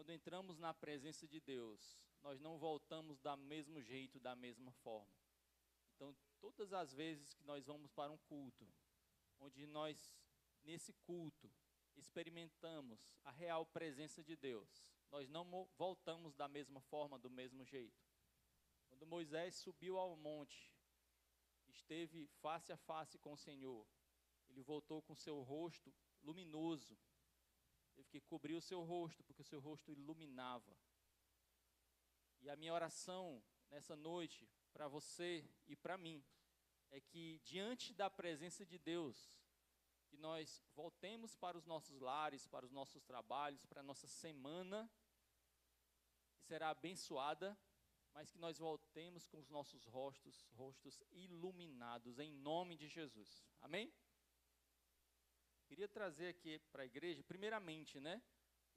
quando entramos na presença de Deus, nós não voltamos do mesmo jeito, da mesma forma. Então, todas as vezes que nós vamos para um culto, onde nós, nesse culto, experimentamos a real presença de Deus, nós não voltamos da mesma forma, do mesmo jeito. Quando Moisés subiu ao monte, esteve face a face com o Senhor, ele voltou com seu rosto luminoso. Teve que cobrir o seu rosto, porque o seu rosto iluminava. E a minha oração nessa noite, para você e para mim, é que diante da presença de Deus, que nós voltemos para os nossos lares, para os nossos trabalhos, para a nossa semana, que será abençoada, mas que nós voltemos com os nossos rostos iluminados, em nome de Jesus. Amém? Queria trazer aqui para a igreja, primeiramente, né?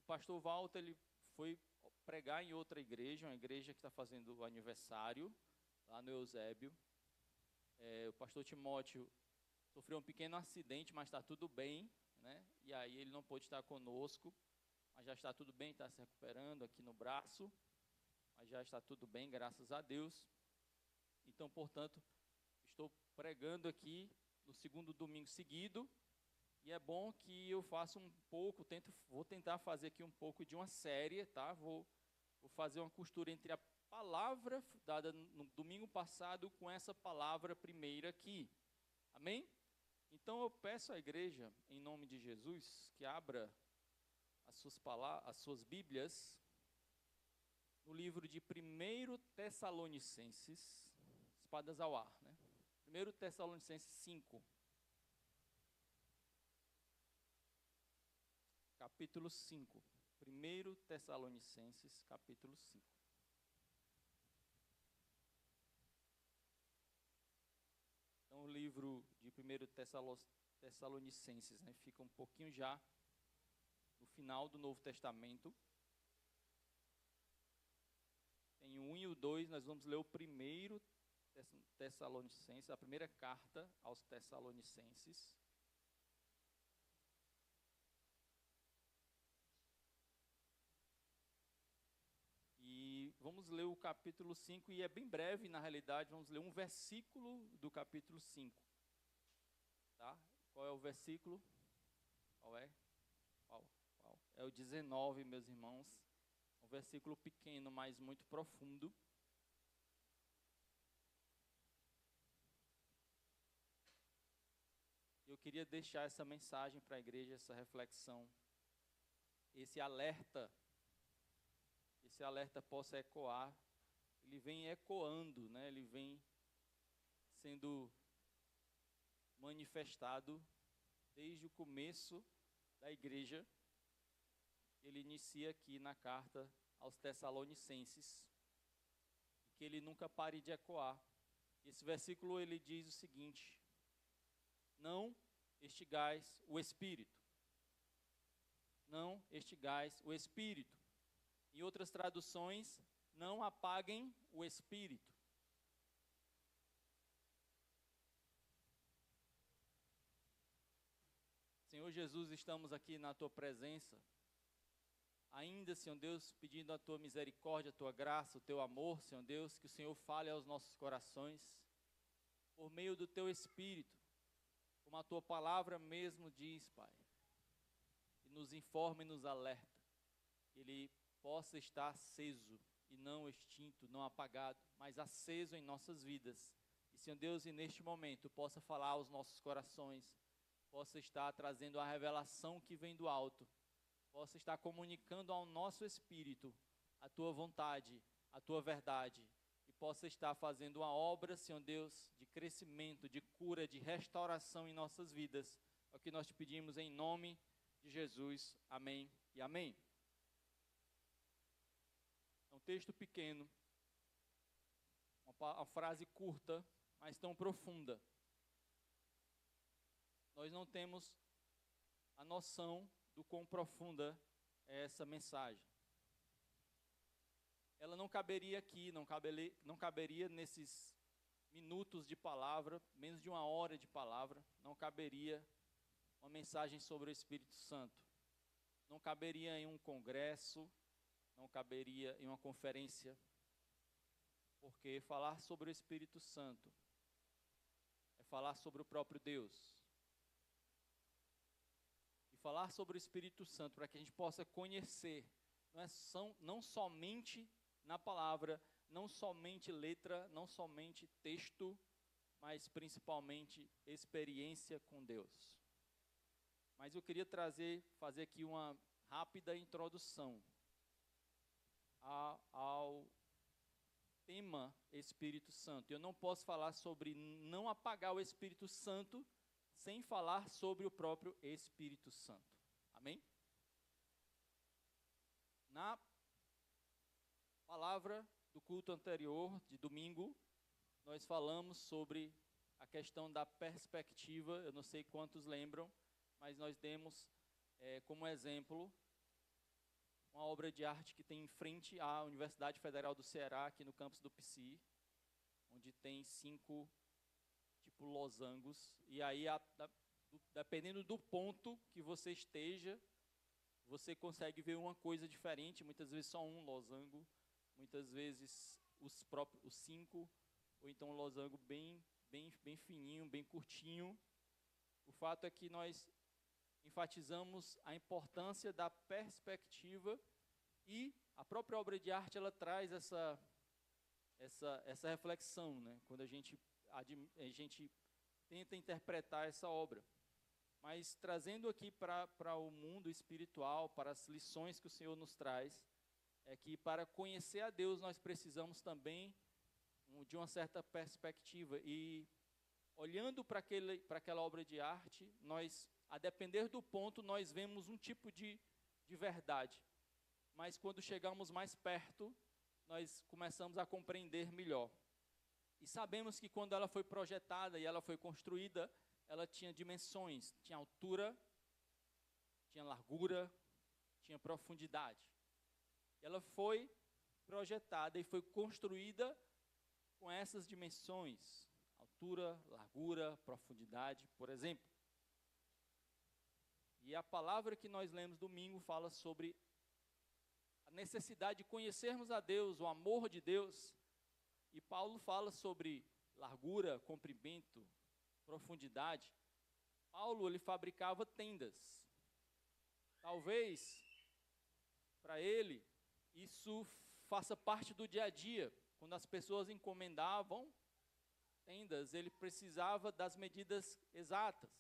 O pastor Walter, ele foi pregar em outra igreja, uma igreja que está fazendo o aniversário, lá no Eusébio. O pastor Timóteo sofreu um pequeno acidente, mas está tudo bem, né? E aí ele não pôde estar conosco, mas já está tudo bem, está se recuperando aqui no braço, mas já está tudo bem, graças a Deus. Então, portanto, estou pregando aqui no segundo domingo seguido, e é bom que eu faça um pouco, vou tentar fazer aqui um pouco de uma série, tá? Vou fazer uma costura entre a palavra dada no domingo passado com essa palavra primeira aqui. Amém? Então eu peço à igreja, em nome de Jesus, que abra as suas Bíblias no livro de 1 Tessalonicenses, espadas ao ar, né? 1 Tessalonicenses 5. Capítulo 5, 1 Tessalonicenses, capítulo 5. Então, o livro de 1 Tessalonicenses, né, fica um pouquinho já no final do Novo Testamento. Tem o 1 e o 2, nós vamos ler o 1 Tessalonicenses, a primeira carta aos Tessalonicenses. E vamos ler o capítulo 5, e é bem breve, na realidade, vamos ler um versículo do capítulo 5. Tá? Qual é o versículo? Qual é? Qual? É o 19, meus irmãos. Um versículo pequeno, mas muito profundo. Eu queria deixar essa mensagem para a igreja, essa reflexão, esse alerta possa ecoar. Ele vem ecoando, né? Ele vem sendo manifestado desde o começo da igreja. Ele inicia aqui na carta aos Tessalonicenses, que ele nunca pare de ecoar. Esse versículo ele diz o seguinte: não extingais o Espírito. Não extingais o Espírito. Em outras traduções, não apaguem o Espírito. Senhor Jesus, estamos aqui na Tua presença, ainda, Senhor Deus, pedindo a Tua misericórdia, a Tua graça, o Teu amor, Senhor Deus, que o Senhor fale aos nossos corações, por meio do Teu Espírito, como a Tua palavra mesmo diz, Pai, e nos informa e nos alerta, que Ele possa estar aceso e não extinto, não apagado, mas aceso em nossas vidas. E, Senhor Deus, e neste momento possa falar aos nossos corações, possa estar trazendo a revelação que vem do alto, possa estar comunicando ao nosso espírito a Tua vontade, a Tua verdade, e possa estar fazendo uma obra, Senhor Deus, de crescimento, de cura, de restauração em nossas vidas. É o que nós te pedimos em nome de Jesus. Amém e amém. É um texto pequeno, uma frase curta, mas tão profunda. Nós não temos a noção do quão profunda é essa mensagem. Ela não caberia aqui, não caberia nesses minutos de palavra, menos de uma hora de palavra, não caberia uma mensagem sobre o Espírito Santo. Não caberia em um congresso, não caberia em uma conferência, porque falar sobre o Espírito Santo é falar sobre o próprio Deus. E falar sobre o Espírito Santo, para que a gente possa conhecer, não somente na palavra, não somente letra, não somente texto, mas principalmente experiência com Deus. Mas eu queria fazer aqui uma rápida introdução ao tema Espírito Santo. Eu não posso falar sobre não apagar o Espírito Santo sem falar sobre o próprio Espírito Santo. Amém? Na palavra do culto anterior, de domingo, nós falamos sobre a questão da perspectiva. Eu não sei quantos lembram, mas nós demos como exemplo uma obra de arte que tem em frente à Universidade Federal do Ceará, aqui no campus do PSI, onde tem 5 losangos, e aí, dependendo do ponto que você esteja, você consegue ver uma coisa diferente, muitas vezes só um losango, muitas vezes os 5, ou então um losango bem fininho, bem curtinho. O fato é que nós enfatizamos a importância da perspectiva, e a própria obra de arte ela traz essa reflexão, né? Quando a gente tenta interpretar essa obra. Mas trazendo aqui para o mundo espiritual, para as lições que o Senhor nos traz, é que para conhecer a Deus nós precisamos também de uma certa perspectiva. E olhando para aquela obra de arte, a depender do ponto, nós vemos um tipo de verdade. Mas quando chegamos mais perto, nós começamos a compreender melhor. E sabemos que quando ela foi projetada e ela foi construída, ela tinha dimensões, tinha altura, tinha largura, tinha profundidade. Ela foi projetada e foi construída com essas dimensões, altura, largura, profundidade, por exemplo. E a palavra que nós lemos domingo fala sobre a necessidade de conhecermos a Deus, o amor de Deus. E Paulo fala sobre largura, comprimento, profundidade. Paulo, ele fabricava tendas. Talvez, para ele, isso faça parte do dia a dia. Quando as pessoas encomendavam tendas, ele precisava das medidas exatas.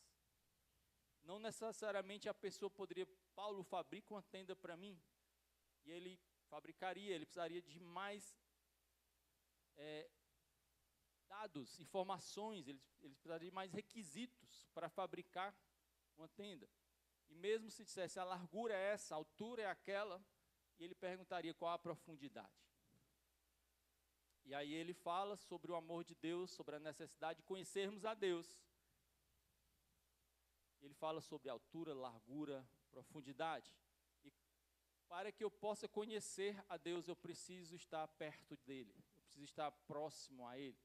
Não necessariamente a pessoa poderia, Paulo, fabrica uma tenda para mim. E ele fabricaria, ele precisaria de mais dados, informações, ele precisaria de mais requisitos para fabricar uma tenda. E mesmo se dissesse a largura é essa, a altura é aquela, e ele perguntaria qual a profundidade. E aí ele fala sobre o amor de Deus, sobre a necessidade de conhecermos a Deus. Ele fala sobre altura, largura, profundidade. E para que eu possa conhecer a Deus, eu preciso estar perto dele, eu preciso estar próximo a ele,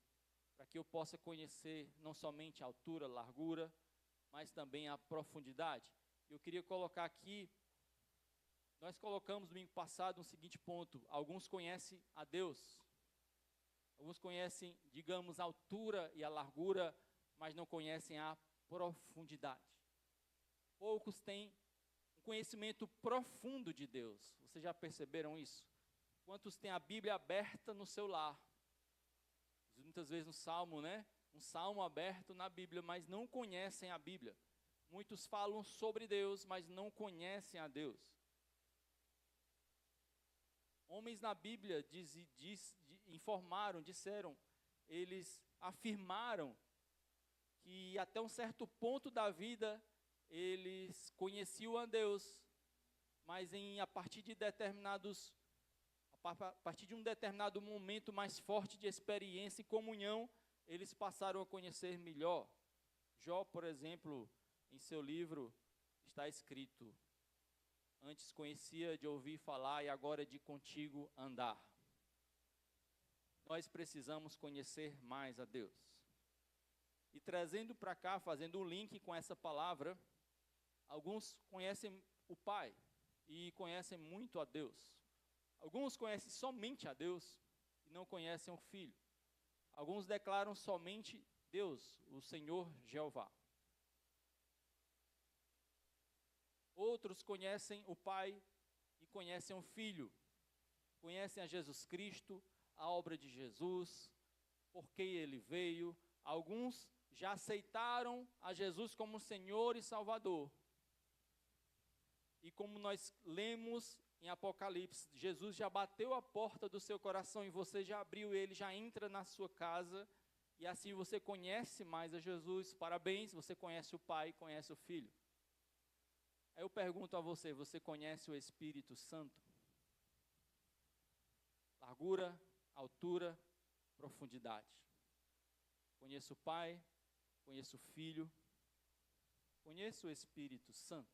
para que eu possa conhecer não somente a altura, largura, mas também a profundidade. Eu queria colocar aqui, nós colocamos domingo passado um seguinte ponto: alguns conhecem a Deus, alguns conhecem, digamos, a altura e a largura, mas não conhecem a profundidade. Poucos têm um conhecimento profundo de Deus. Vocês já perceberam isso? Quantos têm a Bíblia aberta no seu lar? Muitas vezes no Salmo, né? Um salmo aberto na Bíblia, mas não conhecem a Bíblia. Muitos falam sobre Deus, mas não conhecem a Deus. Homens na Bíblia disseram, eles afirmaram que até um certo ponto da vida eles conheciam a Deus, mas a partir de um determinado momento mais forte de experiência e comunhão, eles passaram a conhecer melhor. Jó, por exemplo, em seu livro está escrito: antes conhecia de ouvir falar e agora de contigo andar. Nós precisamos conhecer mais a Deus. E trazendo para cá, fazendo um link com essa palavra, alguns conhecem o Pai e conhecem muito a Deus. Alguns conhecem somente a Deus e não conhecem o Filho. Alguns declaram somente Deus, o Senhor Jeová. Outros conhecem o Pai e conhecem o Filho. Conhecem a Jesus Cristo, a obra de Jesus, por que ele veio. Alguns já aceitaram a Jesus como Senhor e Salvador. E como nós lemos em Apocalipse, Jesus já bateu a porta do seu coração e você já abriu ele, já entra na sua casa. E assim você conhece mais a Jesus. Parabéns, você conhece o Pai, conhece o Filho. Aí eu pergunto a você, você conhece o Espírito Santo? Largura, altura, profundidade. Conheço o Pai, conheço o Filho, conheço o Espírito Santo.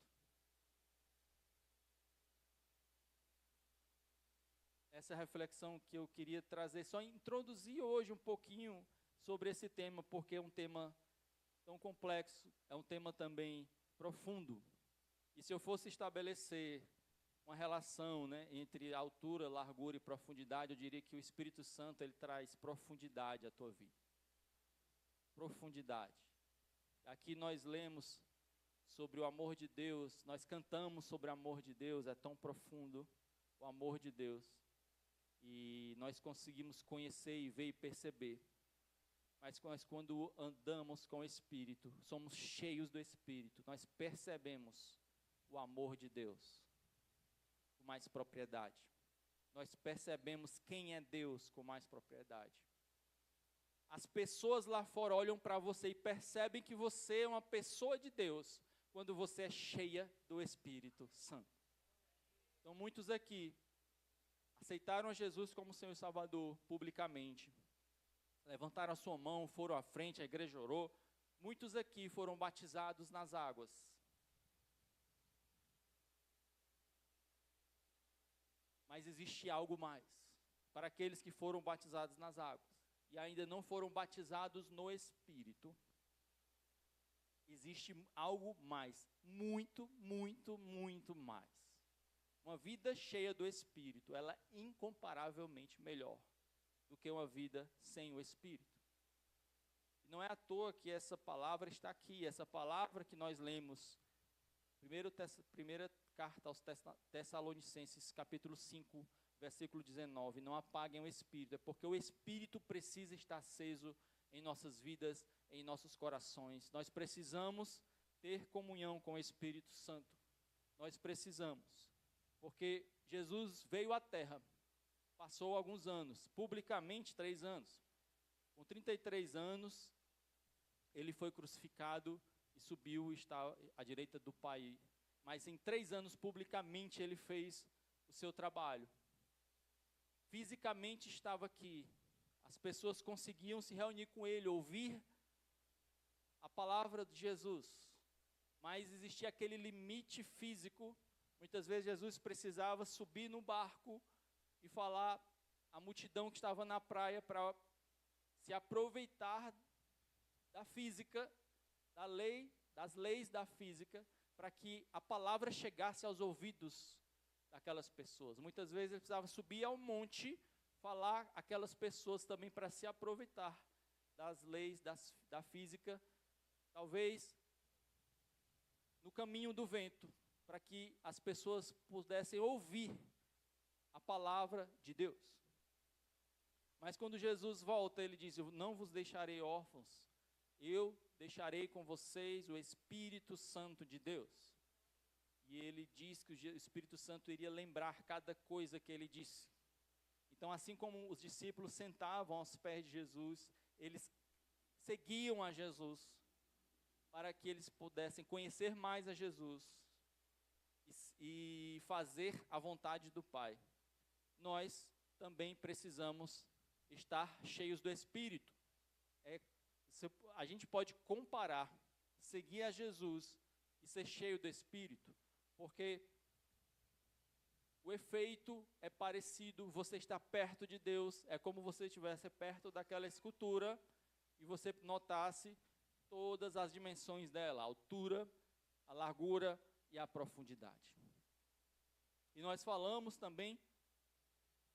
Essa é a reflexão que eu queria trazer, só introduzir hoje um pouquinho sobre esse tema, porque é um tema tão complexo, é um tema também profundo. E se eu fosse estabelecer uma relação, né, entre altura, largura e profundidade, eu diria que o Espírito Santo ele traz profundidade à tua vida. Profundidade. Aqui nós lemos sobre o amor de Deus, nós cantamos sobre o amor de Deus, é tão profundo o amor de Deus. E nós conseguimos conhecer e ver e perceber. Mas nós, quando andamos com o Espírito, somos cheios do Espírito, nós percebemos o amor de Deus com mais propriedade. Nós percebemos quem é Deus com mais propriedade. As pessoas lá fora olham para você e percebem que você é uma pessoa de Deus quando você é cheia do Espírito Santo. Então muitos aqui aceitaram a Jesus como Senhor e Salvador publicamente. Levantaram a sua mão, foram à frente, a igreja orou. Muitos aqui foram batizados nas águas. Mas existe algo mais para aqueles que foram batizados nas águas e ainda não foram batizados no Espírito. Existe algo mais, muito, muito, muito mais. Uma vida cheia do Espírito, ela é incomparavelmente melhor do que uma vida sem o Espírito. Não é à toa que essa palavra está aqui, essa palavra que nós lemos, primeira carta aos Tessalonicenses, capítulo 5, versículo 19, não apaguem o Espírito, é porque o Espírito precisa estar aceso em nossas vidas, em nossos corações. Nós precisamos ter comunhão com o Espírito Santo. Nós precisamos, porque Jesus veio à terra, passou alguns anos, publicamente 3 anos. Com 33 anos, ele foi crucificado e subiu e está à direita do Pai. Mas em 3 anos, publicamente, ele fez o seu trabalho. Fisicamente estava aqui. As pessoas conseguiam se reunir com ele, ouvir a palavra de Jesus. Mas existia aquele limite físico. Muitas vezes Jesus precisava subir no barco e falar à multidão que estava na praia para se aproveitar da física, das leis da física, para que a palavra chegasse aos ouvidos daquelas pessoas. Muitas vezes ele precisava subir ao monte, falar aquelas pessoas também para se aproveitar das leis da física, talvez no caminho do vento, para que as pessoas pudessem ouvir a palavra de Deus. Mas quando Jesus volta, ele diz: eu não vos deixarei órfãos, eu deixarei com vocês o Espírito Santo de Deus. E ele diz que o Espírito Santo iria lembrar cada coisa que ele disse. Então, assim como os discípulos sentavam aos pés de Jesus, eles seguiam a Jesus, para que eles pudessem conhecer mais a Jesus e fazer a vontade do Pai. Nós também precisamos estar cheios do Espírito. A gente pode comparar, seguir a Jesus e ser cheio do Espírito, porque o efeito é parecido, você está perto de Deus, é como você estivesse perto daquela escultura e você notasse todas as dimensões dela, a altura, a largura e a profundidade. E nós falamos também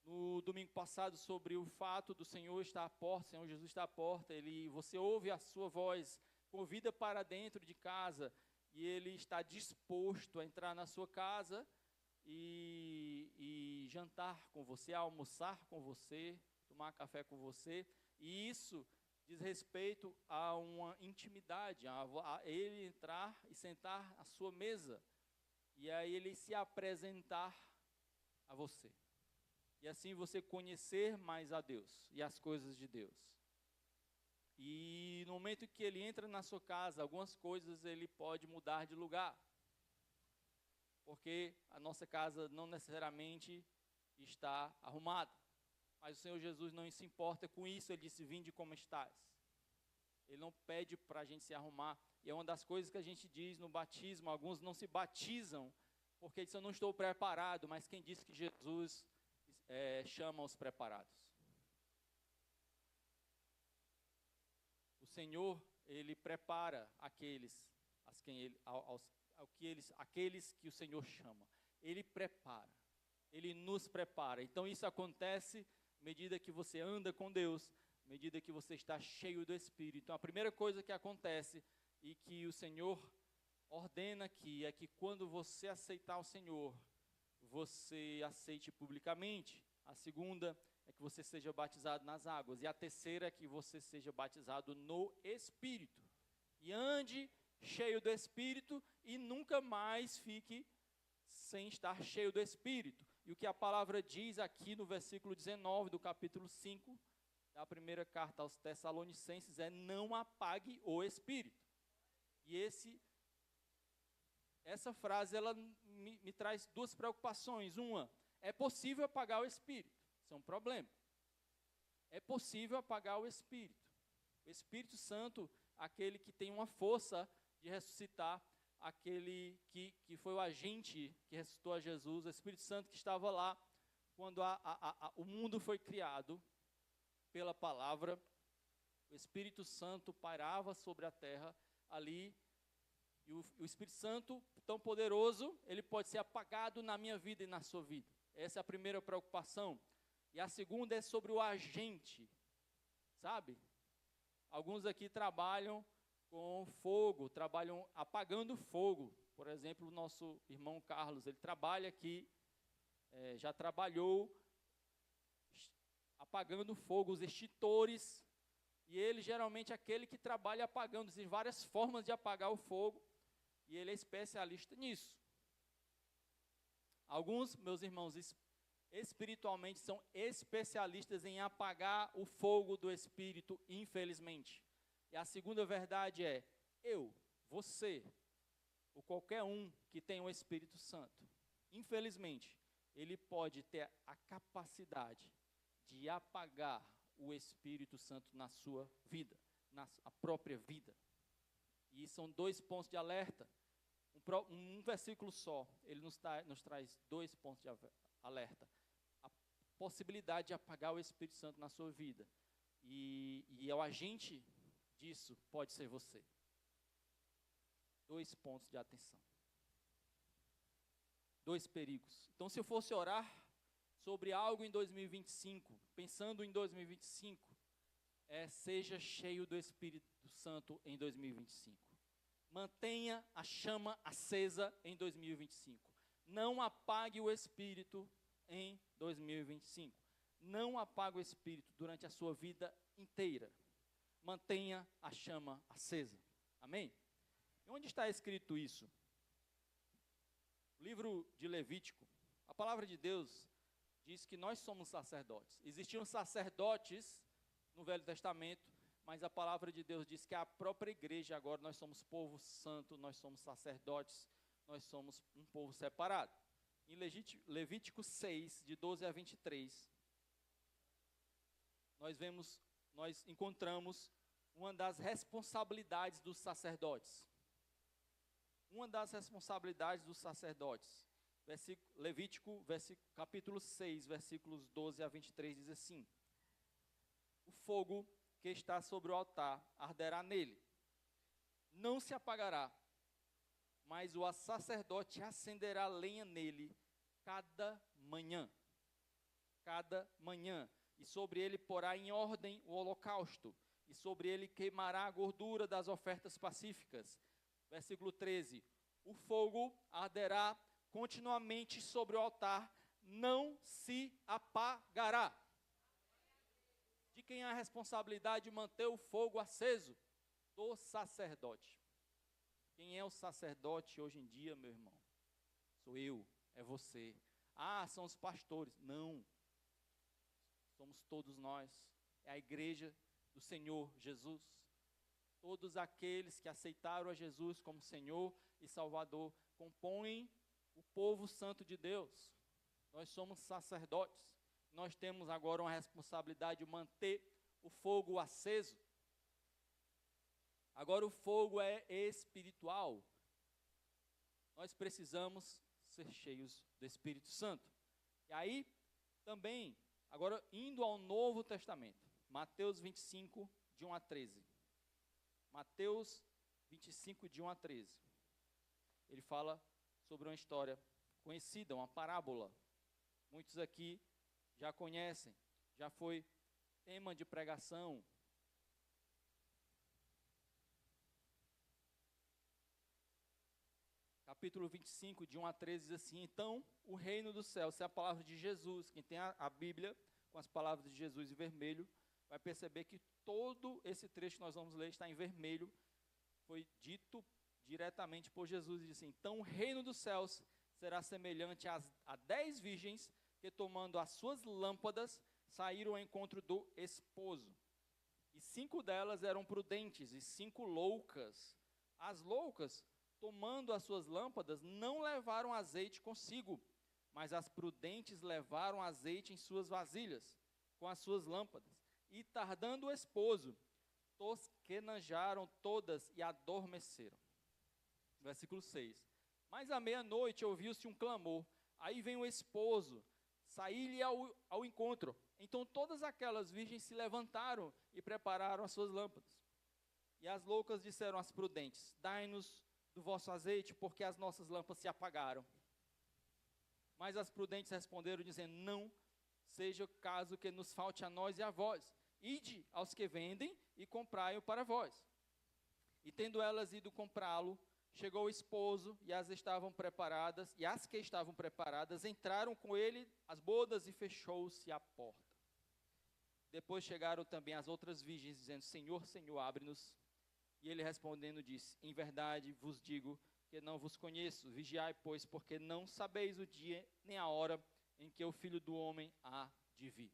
no domingo passado sobre o fato do Senhor estar à porta, o Senhor Jesus está à porta, você ouve a sua voz, convida para dentro de casa, e Ele está disposto a entrar na sua casa e jantar com você, almoçar com você, tomar café com você, e isso diz respeito a uma intimidade, a Ele entrar e sentar à sua mesa, e aí Ele se apresentar a você. E assim você conhecer mais a Deus e as coisas de Deus. E no momento que Ele entra na sua casa, algumas coisas Ele pode mudar de lugar. Porque a nossa casa não necessariamente está arrumada. Mas o Senhor Jesus não se importa com isso, Ele disse, vinde como estás. Ele não pede para a gente se arrumar. E é uma das coisas que a gente diz no batismo, alguns não se batizam, porque dizem, eu não estou preparado, mas quem disse que Jesus chama os preparados? O Senhor, Ele prepara aqueles que o Senhor chama. Ele prepara, Ele nos prepara. Então isso acontece à medida que você anda com Deus, à medida que você está cheio do Espírito. Então a primeira coisa que acontece e que o Senhor ordena aqui é que quando você aceitar o Senhor, você aceite publicamente. A segunda é que você seja batizado nas águas. E a terceira é que você seja batizado no Espírito. E ande cheio do Espírito e nunca mais fique sem estar cheio do Espírito. E o que a palavra diz aqui no versículo 19 do capítulo 5 da primeira carta aos Tessalonicenses é: não apague o Espírito. E essa frase ela me traz duas preocupações. Uma, é possível apagar o Espírito. Isso é um problema. É possível apagar o Espírito. O Espírito Santo, aquele que tem uma força de ressuscitar, aquele que foi o agente que ressuscitou a Jesus, o Espírito Santo que estava lá quando o mundo foi criado pela palavra, o Espírito Santo pairava sobre a terra ali, e o Espírito Santo, tão poderoso, ele pode ser apagado na minha vida e na sua vida. Essa é a primeira preocupação. E a segunda é sobre o agente, sabe? Alguns aqui trabalham com fogo, trabalham apagando fogo. Por exemplo, o nosso irmão Carlos, ele trabalha aqui, já trabalhou apagando fogo, os extintores, e ele geralmente é aquele que trabalha apagando. Existem várias formas de apagar o fogo, e ele é especialista nisso. Alguns, meus irmãos, espiritualmente são especialistas em apagar o fogo do Espírito, infelizmente. E a segunda verdade é, você, ou qualquer um que tem o Espírito Santo, infelizmente, ele pode ter a capacidade de apagar o Espírito Santo na sua vida, na própria vida. E são dois pontos de alerta. Um versículo só, ele nos traz dois pontos de alerta. A possibilidade de apagar o Espírito Santo na sua vida. E o agente disso pode ser você. Dois pontos de atenção. Dois perigos. Então, se eu fosse orar sobre algo em 2025, pensando em 2025, seja cheio do Espírito Santo em 2025. Mantenha a chama acesa em 2025. Não apague o Espírito em 2025. Não apague o Espírito durante a sua vida inteira. Mantenha a chama acesa. Amém? E onde está escrito isso? O livro de Levítico. A palavra de Deus diz que nós somos sacerdotes. Existiam sacerdotes no Velho Testamento, mas a palavra de Deus diz que a própria igreja agora, nós somos povo santo, nós somos sacerdotes, nós somos um povo separado. Em Levítico 6, de 12 a 23, nós encontramos uma das responsabilidades dos sacerdotes. Uma das responsabilidades dos sacerdotes. Levítico, capítulo 6, versículos 12 a 23, diz assim: o fogo que está sobre o altar arderá nele, não se apagará, mas o sacerdote acenderá lenha nele cada manhã. cada manhã, e sobre ele porá em ordem o holocausto, e sobre ele queimará a gordura das ofertas pacíficas. Versículo 13, o fogo arderá continuamente sobre o altar, não se apagará. De quem é a responsabilidade de manter o fogo aceso? Do sacerdote. Quem é o sacerdote hoje em dia, meu irmão? Sou eu, é você. Ah, são os pastores. Não. Somos todos nós. É a igreja do Senhor Jesus. Todos aqueles que aceitaram a Jesus como Senhor e Salvador compõem o povo santo de Deus. Nós somos sacerdotes. Nós temos agora uma responsabilidade de manter o fogo aceso. Agora o fogo é espiritual. Nós precisamos ser cheios do Espírito Santo. E aí, também, agora indo ao Novo Testamento, Mateus 25, de 1 a 13. Mateus 25, de 1 a 13. Ele fala sobre uma história conhecida, uma parábola. Muitos aqui já conhecem, já foi tema de pregação. Capítulo 25, de 1 a 13, diz assim: então, o reino dos céus, essa é a palavra de Jesus. Quem tem a Bíblia com as palavras de Jesus em vermelho, vai perceber que todo esse trecho que nós vamos ler está em vermelho. Foi dito diretamente por Jesus, e diz assim: então, o reino dos céus será semelhante a 10 virgens que, tomando as suas lâmpadas, saíram ao encontro do esposo. E 5 delas eram prudentes e 5 loucas. As loucas, tomando as suas lâmpadas, não levaram azeite consigo, mas as prudentes levaram azeite em suas vasilhas, com as suas lâmpadas. E tardando o esposo, tosquenejaram todas e adormeceram. Versículo 6. Mas à meia-noite ouviu-se um clamor. Aí vem o esposo, sair-lhe ao encontro. Então todas aquelas virgens se levantaram e prepararam as suas lâmpadas. E as loucas disseram às prudentes: dai-nos do vosso azeite, porque as nossas lâmpadas se apagaram. Mas as prudentes responderam, dizendo: não seja o caso que nos falte a nós e a vós. Ide aos que vendem e comprai-o para vós. E tendo elas ido comprá-lo, chegou o esposo, e as que estavam preparadas entraram com ele as bodas, e fechou-se a porta. Depois chegaram também as outras virgens, dizendo: Senhor, Senhor, abre-nos. E ele respondendo disse: em verdade vos digo que não vos conheço. Vigiai, pois, porque não sabeis o dia nem a hora em que o Filho do Homem há de vir.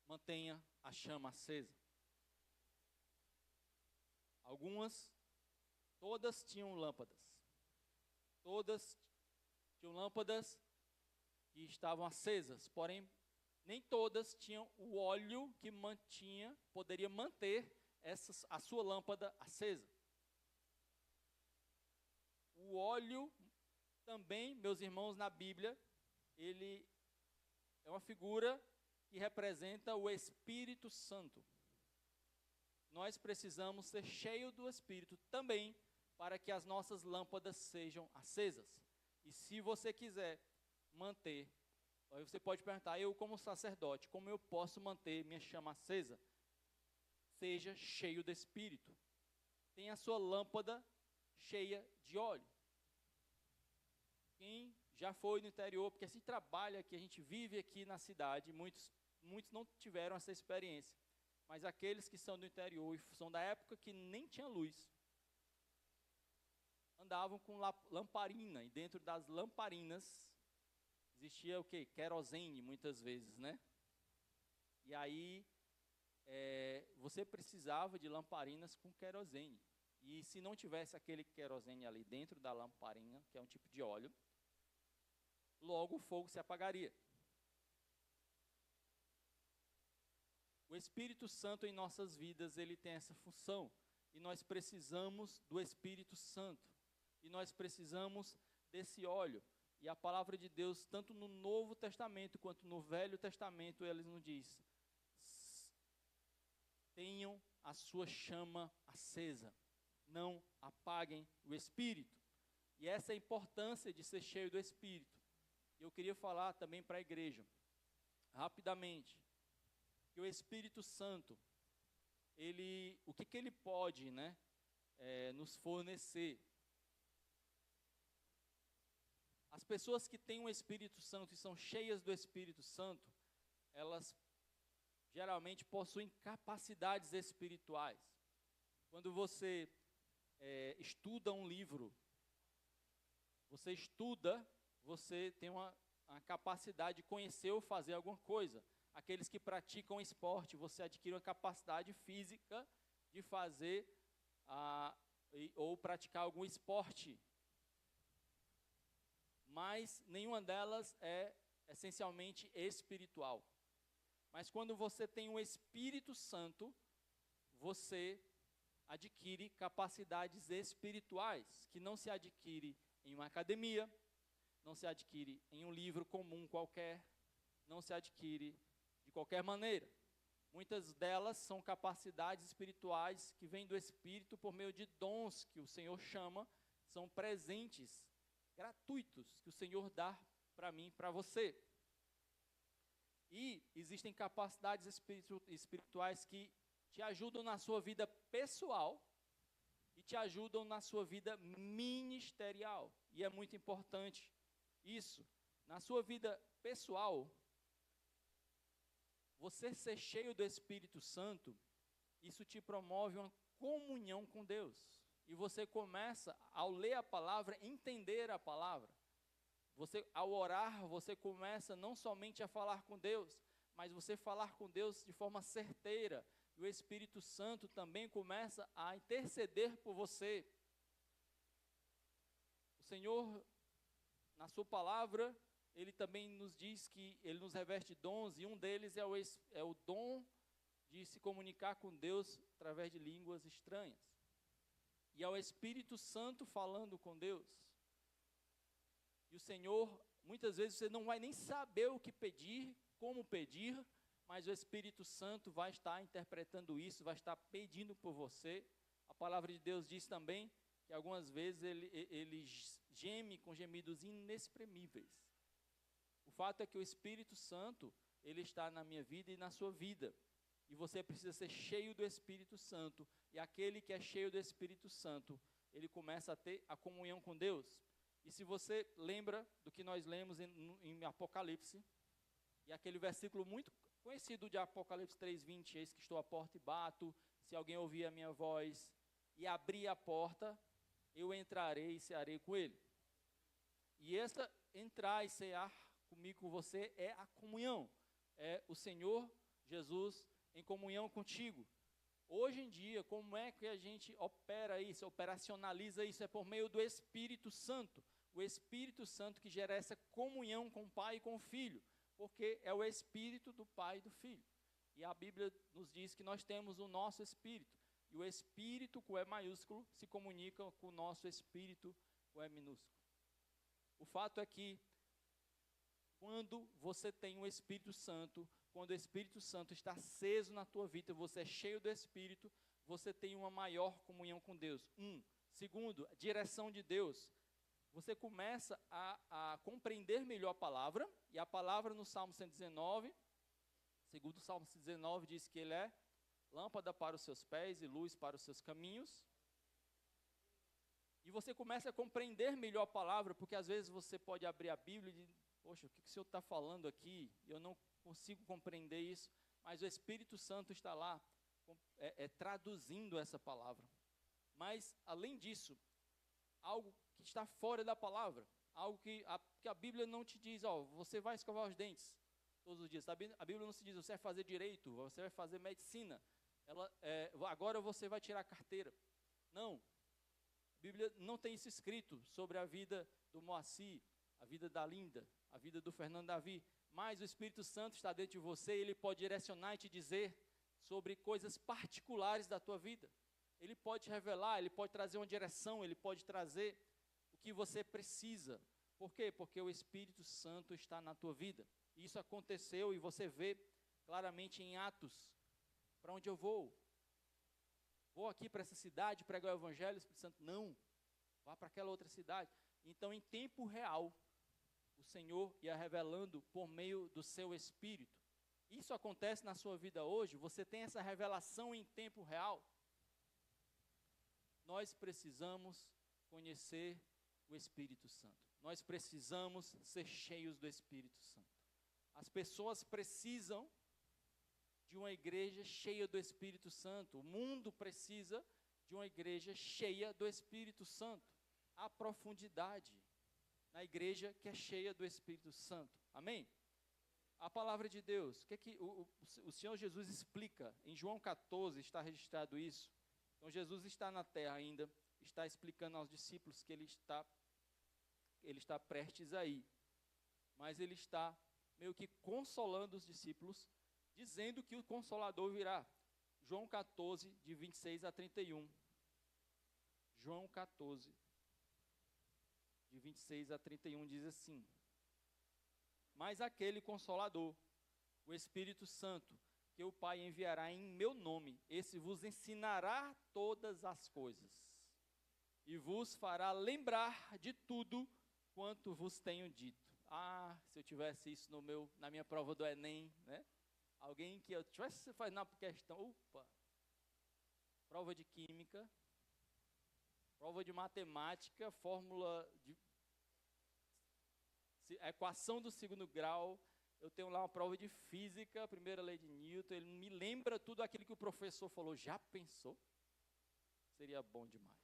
Mantenha a chama acesa. Todas tinham lâmpadas. Todas tinham lâmpadas que estavam acesas, porém, nem todas tinham o óleo que poderia manter a sua lâmpada acesa. O óleo também, meus irmãos, na Bíblia, ele é uma figura que representa o Espírito Santo. Nós precisamos ser cheios do Espírito também, para que as nossas lâmpadas sejam acesas. E se você quiser manter, aí você pode perguntar: eu como sacerdote, como eu posso manter minha chama acesa? Seja cheio do Espírito. Tenha a sua lâmpada cheia de óleo. Quem já foi no interior, porque se trabalha aqui, a gente vive aqui na cidade, muitos não tiveram essa experiência, mas aqueles que são do interior e são da época que nem tinha luz, andavam com lamparina, e dentro das lamparinas existia o quê? Querosene, muitas vezes, né? E aí, você precisava de lamparinas com querosene. E se não tivesse aquele querosene ali dentro da lamparina, que é um tipo de óleo, logo o fogo se apagaria. O Espírito Santo em nossas vidas, ele tem essa função. E nós precisamos do Espírito Santo. E nós precisamos desse óleo. E a palavra de Deus, tanto no Novo Testamento quanto no Velho Testamento, ele nos diz: tenham a sua chama acesa. não apaguem o Espírito. E essa é a importância de ser cheio do Espírito. Eu queria falar também para a igreja, rapidamente, que o Espírito Santo, o que ele pode, né, nos fornecer. As pessoas que têm o Espírito Santo e são cheias do Espírito Santo, elas geralmente possuem capacidades espirituais. Quando você estuda um livro, você tem uma capacidade de conhecer ou fazer alguma coisa. Aqueles que praticam esporte, você adquire uma capacidade física de fazer ou praticar algum esporte. Mas nenhuma delas é essencialmente espiritual. Mas quando você tem o Espírito Santo, você adquire capacidades espirituais, que não se adquire em uma academia, não se adquire em um livro comum qualquer, não se adquire de qualquer maneira. Muitas delas são capacidades espirituais que vêm do Espírito por meio de dons que o Senhor chama, são presentes gratuitos que o Senhor dá para mim e para você. E existem capacidades espirituais que te ajudam na sua vida pessoal e te ajudam na sua vida ministerial. E é muito importante isso. Na sua vida pessoal, você ser cheio do Espírito Santo, isso te promove uma comunhão com Deus. E você começa, ao ler a palavra, entender a palavra. Ao orar, você começa não somente a falar com Deus, mas você falar com Deus de forma certeira. E o Espírito Santo também começa a interceder por você. O Senhor, na sua palavra, Ele também nos diz que Ele nos reveste dons, e um deles é o dom de se comunicar com Deus através de línguas estranhas. E é o Espírito Santo falando com Deus. E o Senhor, muitas vezes você não vai nem saber o que pedir, como pedir, mas o Espírito Santo vai estar interpretando isso, vai estar pedindo por você. A palavra de Deus diz também que algumas vezes ele geme com gemidos inexprimíveis. O fato é que o Espírito Santo, ele está na minha vida e na sua vida. E você precisa ser cheio do Espírito Santo. E aquele que é cheio do Espírito Santo, ele começa a ter a comunhão com Deus. E se você lembra do que nós lemos em Apocalipse, e aquele versículo muito conhecido de Apocalipse 3:20, eis que estou à porta e bato, se alguém ouvir a minha voz e abrir a porta, eu entrarei e cearei com ele. E essa entrar e cear comigo, com você, é a comunhão. É o Senhor Jesus em comunhão contigo. Hoje em dia, como é que a gente opera isso, operacionaliza isso? É por meio do Espírito Santo. O Espírito Santo que gera essa comunhão com o Pai e com o Filho, porque é o Espírito do Pai e do Filho. E a Bíblia nos diz que nós temos o nosso Espírito, e o Espírito, com E maiúsculo, se comunica com o nosso Espírito, com E minúsculo. O fato é que, quando você tem o Espírito Santo, quando o Espírito Santo está aceso na tua vida, você é cheio do Espírito, você tem uma maior comunhão com Deus. Segundo, a direção de Deus. Você começa a compreender melhor a palavra, e a palavra no Salmo 119, segundo o Salmo 119, diz que ele é lâmpada para os seus pés e luz para os seus caminhos. E você começa a compreender melhor a palavra, porque às vezes você pode abrir a Bíblia e dizer, poxa, o que o Senhor está falando aqui? Eu não consigo compreender isso, mas o Espírito Santo está lá traduzindo essa palavra. Mas, além disso, algo que está fora da palavra, algo que a Bíblia não te diz, você vai escovar os dentes todos os dias. A Bíblia não se diz, você vai fazer direito, você vai fazer medicina, agora você vai tirar a carteira. Não, a Bíblia não tem isso escrito sobre a vida do Moacir, a vida da Linda, a vida do Fernando Davi, mas o Espírito Santo está dentro de você, ele pode direcionar e te dizer sobre coisas particulares da tua vida. Ele pode te revelar, ele pode trazer uma direção, ele pode trazer o que você precisa. Por quê? Porque o Espírito Santo está na tua vida. E isso aconteceu e você vê claramente em Atos. Para onde eu vou? Vou aqui para essa cidade, pregar o evangelho, o Espírito Santo, não, vá para aquela outra cidade. Então, em tempo real, o Senhor ia revelando por meio do seu Espírito. Isso acontece na sua vida hoje? Você tem essa revelação em tempo real? Nós precisamos conhecer o Espírito Santo. Nós precisamos ser cheios do Espírito Santo. As pessoas precisam de uma igreja cheia do Espírito Santo. O mundo precisa de uma igreja cheia do Espírito Santo. Há profundidade na igreja que é cheia do Espírito Santo. Amém? A palavra de Deus, o que o Senhor Jesus explica? Em João 14 está registrado isso. Então Jesus está na terra ainda, está explicando aos discípulos que ele está prestes a ir. Mas ele está meio que consolando os discípulos, dizendo que o Consolador virá. João 14, de 26 a 31. João 14, de 26 a 31 diz assim: mas aquele Consolador, o Espírito Santo, que o Pai enviará em meu nome, esse vos ensinará todas as coisas, e vos fará lembrar de tudo quanto vos tenho dito. Ah, se eu tivesse isso na minha prova do Enem, né? Alguém que eu tivesse fazendo uma questão, prova de química, prova de matemática, a equação do segundo grau, eu tenho lá uma prova de física, a primeira lei de Newton, ele me lembra tudo aquilo que o professor falou. Já pensou? Seria bom demais.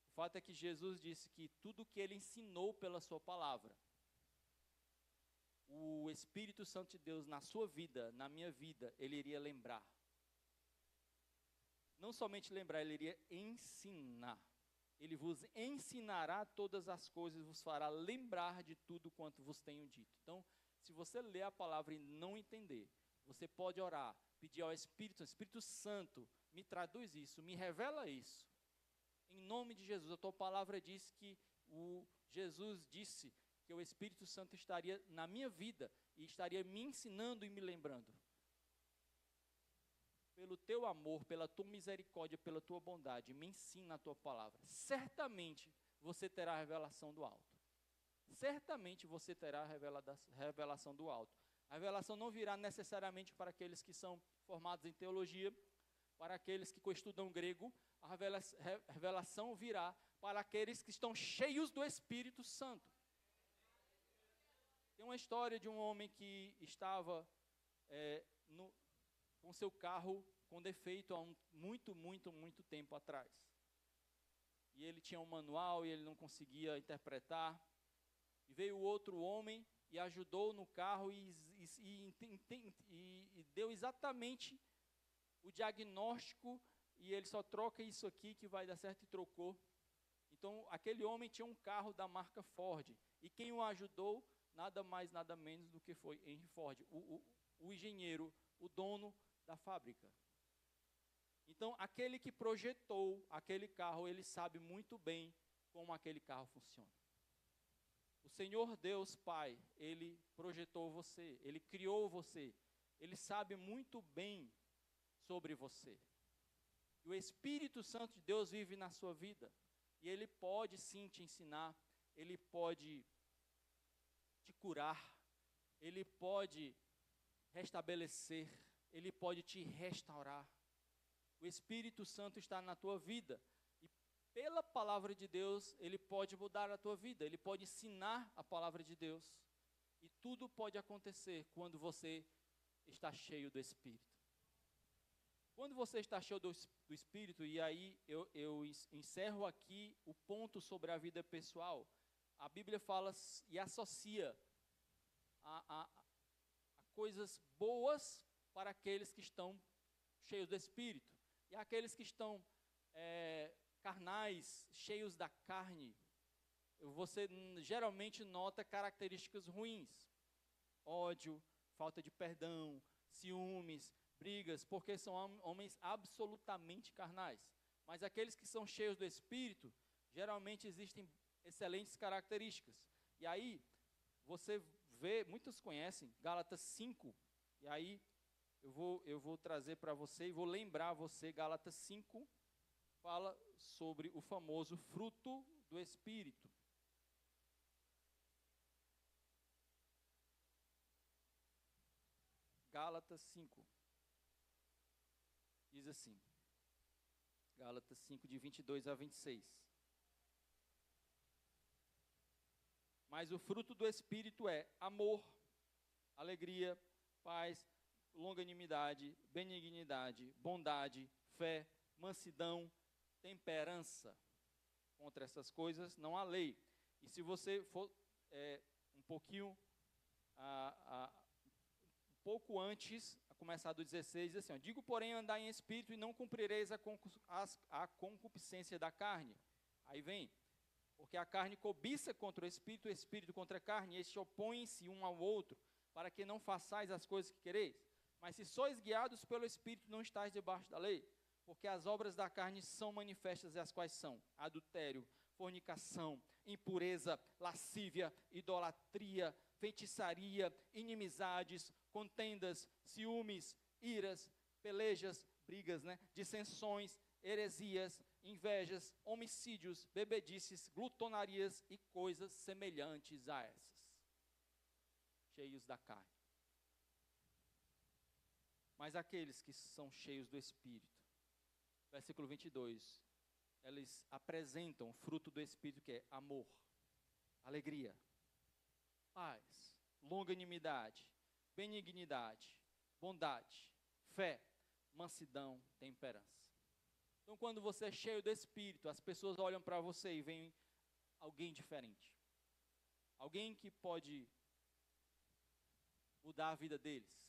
O fato é que Jesus disse que tudo que ele ensinou pela sua palavra, o Espírito Santo de Deus na sua vida, na minha vida, ele iria lembrar. Não somente lembrar, ele iria ensinar. Ele vos ensinará todas as coisas, vos fará lembrar de tudo quanto vos tenho dito. Então, se você ler a palavra e não entender, você pode orar, pedir ao Espírito Santo, me traduz isso, me revela isso. Em nome de Jesus, a tua palavra diz que Jesus disse que o Espírito Santo estaria na minha vida e estaria me ensinando e me lembrando. Pelo teu amor, pela tua misericórdia, pela tua bondade, me ensina a tua palavra. Certamente você terá a revelação do alto. Certamente você terá a revelação do alto. A revelação não virá necessariamente para aqueles que são formados em teologia, para aqueles que estudam grego. A revelação virá para aqueles que estão cheios do Espírito Santo. Tem uma história de um homem que estava com seu carro com defeito há muito tempo atrás. E ele tinha um manual e ele não conseguia interpretar. E veio outro homem e ajudou no carro e deu exatamente o diagnóstico, e ele só troca isso aqui que vai dar certo, e trocou. Então, aquele homem tinha um carro da marca Ford, e quem o ajudou, nada mais, nada menos do que foi Henry Ford, o engenheiro, o dono da fábrica. Então, aquele que projetou aquele carro, ele sabe muito bem como aquele carro funciona. O Senhor Deus Pai, ele projetou você, ele criou você, ele sabe muito bem sobre você. E o Espírito Santo de Deus vive na sua vida, e ele pode sim te ensinar, ele pode te curar, ele pode restabelecer, ele pode te restaurar. O Espírito Santo está na tua vida, e pela palavra de Deus, ele pode mudar a tua vida, ele pode ensinar a palavra de Deus, e tudo pode acontecer quando você está cheio do Espírito. Quando você está cheio do Espírito, e aí eu encerro aqui o ponto sobre a vida pessoal, a Bíblia fala e associa a coisas boas para aqueles que estão cheios do Espírito, e aqueles que estão carnais, cheios da carne, você geralmente nota características ruins: ódio, falta de perdão, ciúmes, brigas, porque são homens absolutamente carnais. Mas aqueles que são cheios do Espírito, geralmente existem excelentes características. E aí, você vê, muitos conhecem, Gálatas 5, e aí eu vou trazer para você e vou lembrar você, Gálatas 5, fala sobre o famoso fruto do Espírito. Gálatas 5. Diz assim, Gálatas 5, de 22 a 26. Mas o fruto do Espírito é amor, alegria, paz, longanimidade, benignidade, bondade, fé, mansidão, temperança. Contra essas coisas não há lei. E se você for um pouquinho, um pouco antes, a começar do 16, diz assim, ó, digo, porém, andar em espírito e não cumprireis a concupiscência da carne. Aí vem, porque a carne cobiça contra o espírito contra a carne, e estes opõem-se um ao outro, para que não façais as coisas que quereis. Mas se sois guiados pelo Espírito, não estáis debaixo da lei. Porque as obras da carne são manifestas, e as quais são adultério, fornicação, impureza, lascívia, idolatria, feitiçaria, inimizades, contendas, ciúmes, iras, pelejas, brigas, dissensões, heresias, invejas, homicídios, bebedices, glutonarias e coisas semelhantes a essas, cheios da carne. Mas aqueles que são cheios do Espírito, versículo 22, eles apresentam o fruto do Espírito, que é amor, alegria, paz, longanimidade, benignidade, bondade, fé, mansidão, temperança. Então, quando você é cheio do Espírito, as pessoas olham para você e veem alguém diferente. Alguém que pode mudar a vida deles,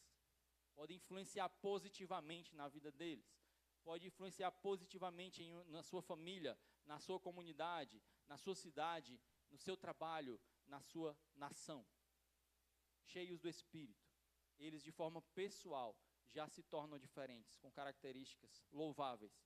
pode influenciar positivamente na vida deles, pode influenciar positivamente na sua família, na sua comunidade, na sua cidade, no seu trabalho, na sua nação. Cheios do Espírito, eles de forma pessoal já se tornam diferentes, com características louváveis.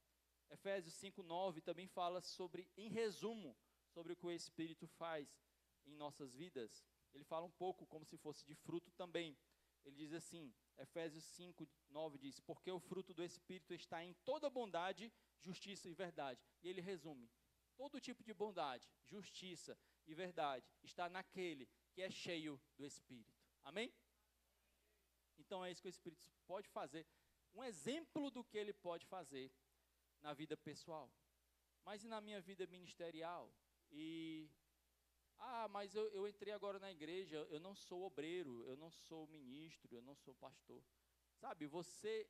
Efésios 5:9 também fala sobre, em resumo, sobre o que o Espírito faz em nossas vidas. Ele fala um pouco como se fosse de fruto também. Ele diz assim, Efésios 5:9 diz, porque o fruto do Espírito está em toda bondade, justiça e verdade. E ele resume, todo tipo de bondade, justiça e verdade está naquele que é cheio do Espírito. Amém? Então é isso que o Espírito pode fazer. Um exemplo do que ele pode fazer na vida pessoal. Mas e na minha vida ministerial? Mas eu entrei agora na igreja, eu não sou obreiro, eu não sou ministro, eu não sou pastor. Sabe, você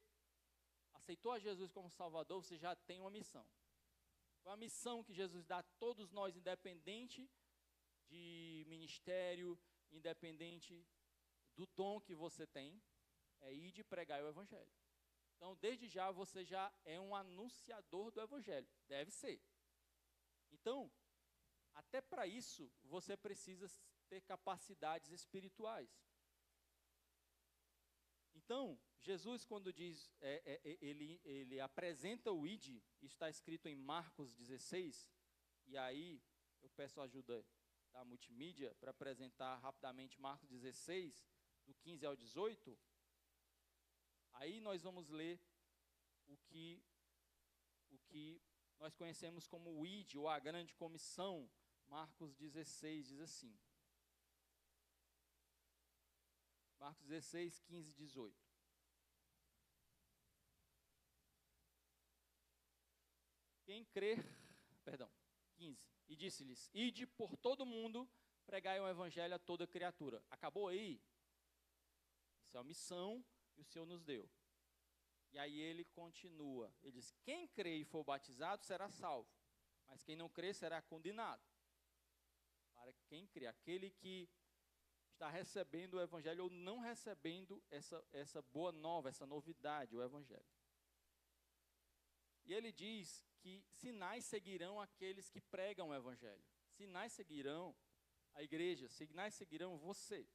aceitou a Jesus como Salvador, você já tem uma missão. A missão que Jesus dá a todos nós, independente de ministério, independente do dom que você tem, é ir de pregar o Evangelho. Então, desde já, você já é um anunciador do Evangelho. Deve ser. Então, até para isso, você precisa ter capacidades espirituais. Então, Jesus, quando diz, ele apresenta o ID, está escrito em Marcos 16, e aí eu peço a ajuda da multimídia para apresentar rapidamente Marcos 16, do 15 ao 18. Aí nós vamos ler o que nós conhecemos como o ID, ou a grande comissão. Marcos 16 diz assim. Marcos 16, 15 e 18. Quem crer, 15. E disse-lhes, ide por todo mundo, pregai o evangelho a toda criatura. Acabou aí? Isso é uma missão que o Senhor nos deu. E aí ele continua, ele diz, quem crê e for batizado será salvo, mas quem não crê será condenado. Para quem crê, aquele que está recebendo o evangelho ou não recebendo essa boa nova, essa novidade, o evangelho. E ele diz que sinais seguirão aqueles que pregam o evangelho. Sinais seguirão a igreja, sinais seguirão você.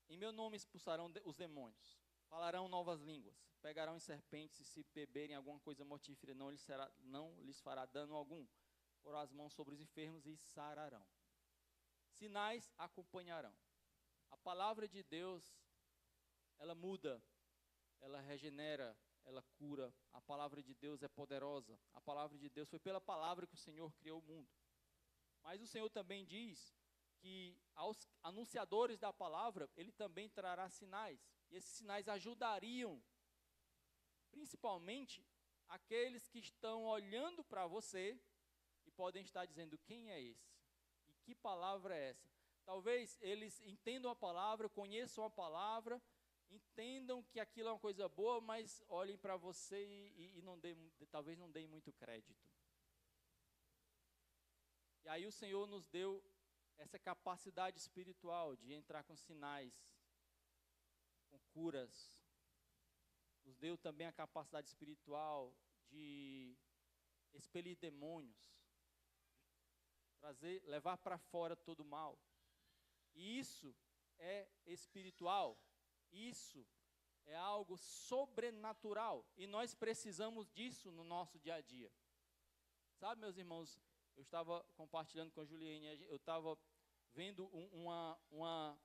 Em meu nome expulsarão os demônios, falarão novas línguas, pegarão em serpentes e se beberem alguma coisa mortífera, não lhes fará dano algum. Porão as mãos sobre os enfermos e sararão. Sinais acompanharão. A palavra de Deus, ela muda, ela regenera, ela cura. A palavra de Deus é poderosa. A palavra de Deus foi pela palavra que o Senhor criou o mundo. Mas o Senhor também diz que aos anunciadores da palavra, Ele também trará sinais. E esses sinais ajudariam, principalmente, aqueles que estão olhando para você e podem estar dizendo, quem é esse? E que palavra é essa? Talvez eles entendam a palavra, conheçam a palavra, entendam que aquilo é uma coisa boa, mas olhem para você e talvez não deem muito crédito. E aí o Senhor nos deu essa capacidade espiritual de entrar com sinais, com curas. Nos deu também a capacidade espiritual de expelir demônios, levar para fora todo o mal. E isso é espiritual, isso é algo sobrenatural, e nós precisamos disso no nosso dia a dia. Sabe, meus irmãos, eu estava compartilhando com a Juliane, eu estava vendo uma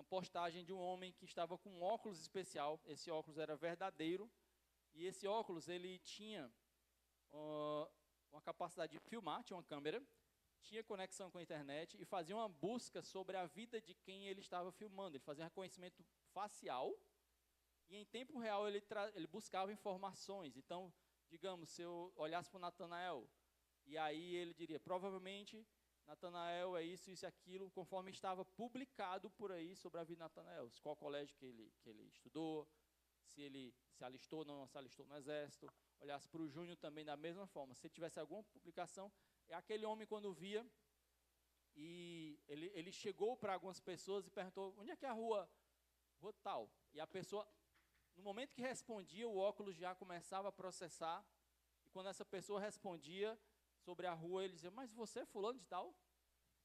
postagem de um homem que estava com um óculos especial. Esse óculos era verdadeiro, e esse óculos, ele tinha uma capacidade de filmar, tinha uma câmera, tinha conexão com a internet e fazia uma busca sobre a vida de quem ele estava filmando. Ele fazia reconhecimento facial e em tempo real ele buscava informações. Então, digamos, se eu olhasse para o Natanael, e aí ele diria, provavelmente, Natanael é isso, isso e aquilo, conforme estava publicado por aí sobre a vida de Natanael. Qual colégio que ele estudou, se ele se alistou ou não se alistou no exército. Olhasse para o Júnior também da mesma forma. Se tivesse alguma publicação, aquele homem quando via, e ele chegou para algumas pessoas e perguntou, onde é que é a rua tal? E a pessoa, no momento que respondia, o óculos já começava a processar, e quando essa pessoa respondia sobre a rua, ele dizia, mas você é fulano de tal?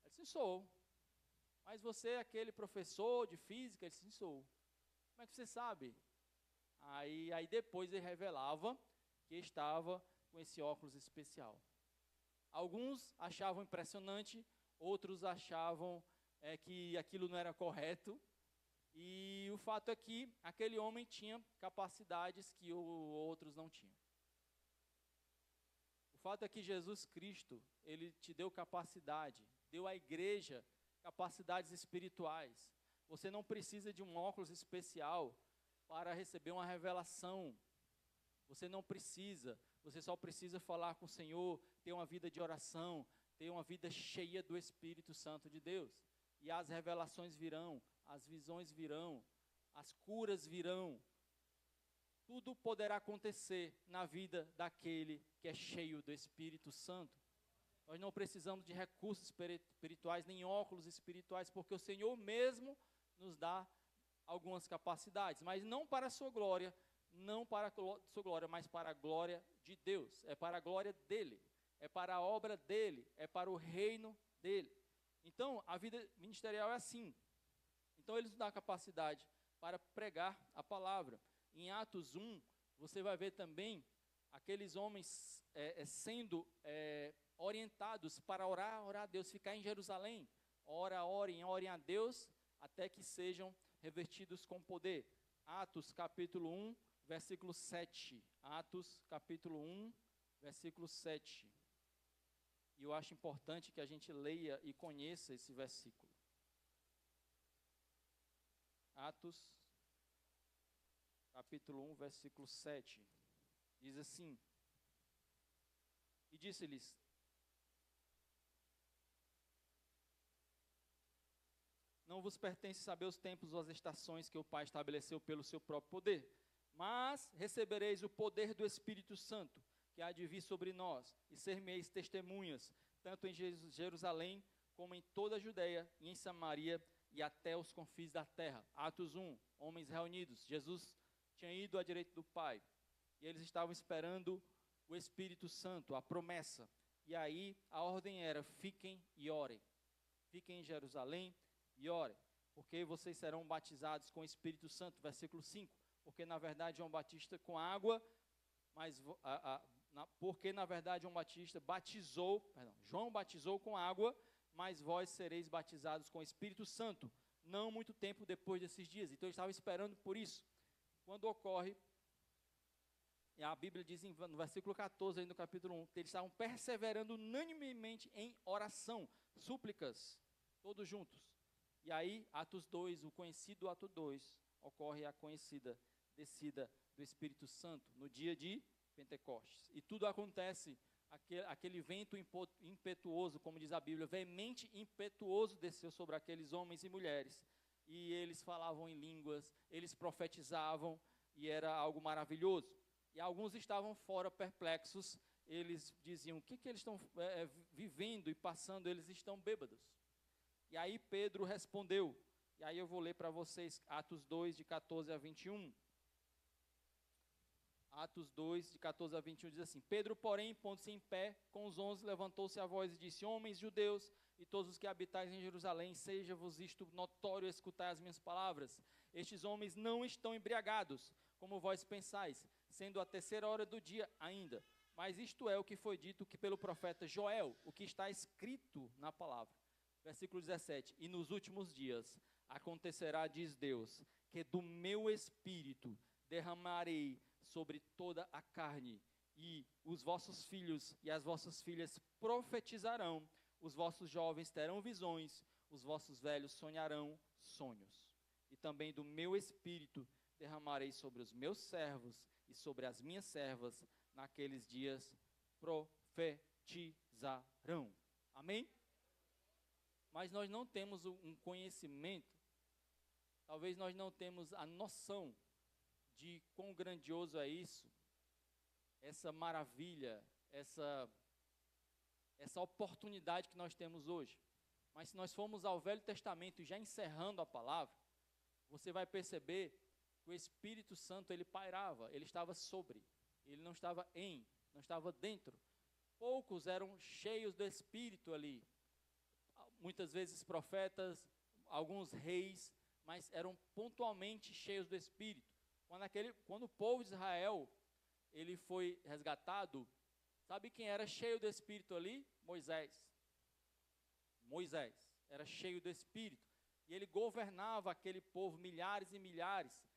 Ele disse, sou. Mas você é aquele professor de física? Ele disse, sou. Como é que você sabe? Aí depois ele revelava que estava com esse óculos especial. Alguns achavam impressionante, outros achavam que aquilo não era correto. E o fato é que aquele homem tinha capacidades que outros não tinham. O fato é que Jesus Cristo, Ele te deu capacidade, deu à igreja capacidades espirituais. Você não precisa de um óculos especial para receber uma revelação. Você não precisa, você só precisa falar com o Senhor, ter uma vida de oração, ter uma vida cheia do Espírito Santo de Deus. E as revelações virão, as visões virão, as curas virão. Tudo poderá acontecer na vida daquele que é cheio do Espírito Santo. Nós não precisamos de recursos espirituais, nem óculos espirituais, porque o Senhor mesmo nos dá algumas capacidades, mas não para a sua glória, não para a sua glória, mas para a glória de Deus, é para a glória dEle, é para a obra dEle, é para o reino dEle. Então, a vida ministerial é assim. Então, Ele nos dá a capacidade para pregar a palavra. Em Atos 1, você vai ver também aqueles homens sendo orientados para orar a Deus, ficar em Jerusalém. Orem a Deus, até que sejam revestidos com poder. Atos capítulo 1, versículo 7. Atos capítulo 1, versículo 7. E eu acho importante que a gente leia e conheça esse versículo. Atos capítulo 1, versículo 7. Diz assim: e disse-lhes: não vos pertence saber os tempos ou as estações que o Pai estabeleceu pelo seu próprio poder, mas recebereis o poder do Espírito Santo, que há de vir sobre nós, e ser-me-eis testemunhas, tanto em Jerusalém, como em toda a Judeia, e em Samaria, e até os confins da terra. Atos 1, homens reunidos. Jesus tinha ido à direita do Pai, e eles estavam esperando o Espírito Santo, a promessa. E aí a ordem era: fiquem e orem. Fiquem em Jerusalém e orem, porque vocês serão batizados com o Espírito Santo. Versículo 5, porque na verdade João Batista com água, mas porque na verdade João batizou com água, mas vós sereis batizados com o Espírito Santo, não muito tempo depois desses dias. Então eu estava esperando por isso. Quando ocorre E a Bíblia diz no versículo 14, aí no capítulo 1, que eles estavam perseverando unanimemente em oração, súplicas, todos juntos. E aí, Atos 2, o conhecido Ato 2, ocorre a conhecida descida do Espírito Santo no dia de Pentecostes. E tudo acontece, aquele vento impetuoso, como diz a Bíblia, veemente e impetuoso desceu sobre aqueles homens e mulheres. E eles falavam em línguas, eles profetizavam, e era algo maravilhoso. E alguns estavam fora perplexos, eles diziam, o que eles estão vivendo e passando? Eles estão bêbados. E aí Pedro respondeu, e aí eu vou ler para vocês Atos 2, de 14 a 21. Atos 2, de 14 a 21, diz assim: Pedro, porém, pondo-se em pé, com os 11, levantou-se a voz e disse: Homens judeus, e todos os que habitais em Jerusalém, seja-vos isto notório, escutai as minhas palavras. Estes homens não estão embriagados, como vós pensais, sendo a 3ª hora do dia ainda. Mas isto é o que foi dito pelo profeta Joel, o que está escrito na palavra. Versículo 17: E nos últimos dias acontecerá, diz Deus, que do meu espírito derramarei sobre toda a carne, e os vossos filhos e as vossas filhas profetizarão, os vossos jovens terão visões, os vossos velhos sonharão sonhos. E também do meu espírito derramarei sobre os meus servos e sobre as minhas servas, naqueles dias profetizarão. Amém? Mas nós não temos um conhecimento, talvez nós não temos a noção de quão grandioso é isso, essa maravilha, essa oportunidade que nós temos hoje. Mas se nós formos ao Velho Testamento, já encerrando a palavra, você vai perceber que o Espírito Santo, ele pairava, ele estava sobre, ele não estava não estava dentro. Poucos eram cheios do Espírito ali, muitas vezes profetas, alguns reis, mas eram pontualmente cheios do Espírito. Quando o povo de Israel, ele foi resgatado, sabe quem era cheio do Espírito ali? Moisés. Moisés era cheio do Espírito. E ele governava aquele povo, milhares e milhares.